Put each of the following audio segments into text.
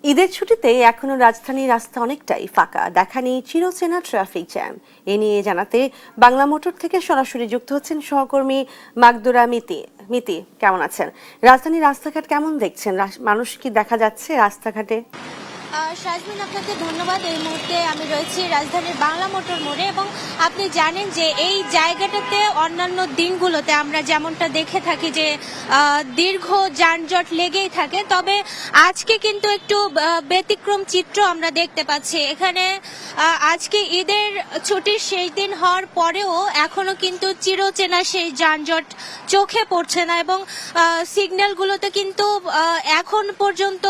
ঈদের ছুটিতে এখনো রাজধানীর রাস্তা অনেকটাই ফাঁকা, দেখা নেই চিরচেনা ট্রাফিক জ্যাম। এ নিয়ে জানাতে বাংলা মোটর থেকে সরাসরি যুক্ত হচ্ছেন সহকর্মী মাকদুরা মিতি। মিতি, কেমন আছেন? রাজধানীর রাস্তাঘাট কেমন দেখছেন? মানুষ কি দেখা যাচ্ছে রাস্তাঘাটে? শাজমিন, আপনাকে ধন্যবাদ। এই মুহূর্তে আমি রয়েছি রাজধানীর বাংলা মোটর মোড়ে এবং আপনি জানেন যে এই জায়গাটাতে অন্যান্য দিনগুলোতে আমরা যেমনটা দেখে থাকি যে দীর্ঘ যানজট লেগেই থাকে, তবে আজকে কিন্তু একটু ব্যতিক্রম চিত্র আমরা দেখতে পাচ্ছি। এখানে আজকে ঈদের ছুটির শেষ দিন হওয়ার পরেও এখনো কিন্তু চিরচেনা সেই যানজট চোখে পড়ছে না এবং সিগন্যালগুলোতে কিন্তু এখন পর্যন্ত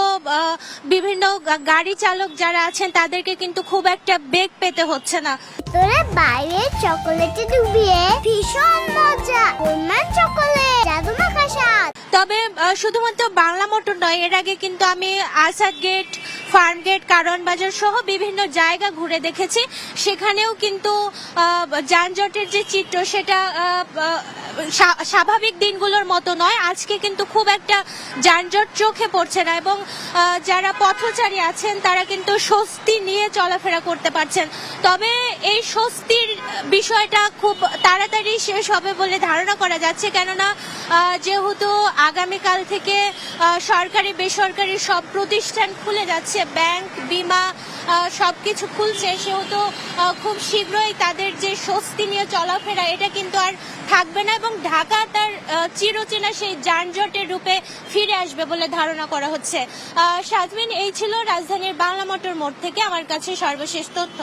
বিভিন্ন গাড়ি চালক যারা আছেন তাদেরকে কিন্তু খুব একটা বেগ পেতে হচ্ছে না। তোরে বাইরে চকোলেটে ডুবিয়ে ভীষণ মজা, গোলমাল চকোলেট, জাদু মাখা স্বাদ। তবে শুধুমাত্র বাংলা মোটর নয়, এর আগে কিন্তু আমি Asad gate, farm gate, Karwan Bazar সহ বিভিন্ন জায়গা ঘুরে দেখেছি। সেখানেও কিন্তু যানজটের যে চিত্র সেটা স্বাভাবিক দিনগুলোর মতো নয়। আজকে কিন্তু খুব একটা যানজট চোখে পড়ছে না এবং যারা পথচারী আছেন তারা কিন্তু স্বস্তি নিয়ে চলাফেরা করতে পারছেন। তবে এই স্বস্তির বিষয়টা খুব তাড়াতাড়ি শেষ হবে বলে ধারণা করা যাচ্ছে, কেননা যেহেতু আগামীকাল থেকে সরকারি বেসরকারি সব প্রতিষ্ঠান খুলে যাচ্ছে, ব্যাংক, বিমা সবকিছু খুলছে, সেহেতু খুব শীঘ্রই তাদের যে স্বস্তি নিয়ে চলাফেরা এটা কিন্তু আর থাকবে না এবং ঢাকা তার চিরচেনা সেই যানজটের রূপে ফিরে আসবে বলে ধারণা করা হচ্ছে। শাজমিন, এই ছিল রাজধানীর বাংলা মোটর মোড় থেকে আমার কাছে সর্বশেষ তথ্য।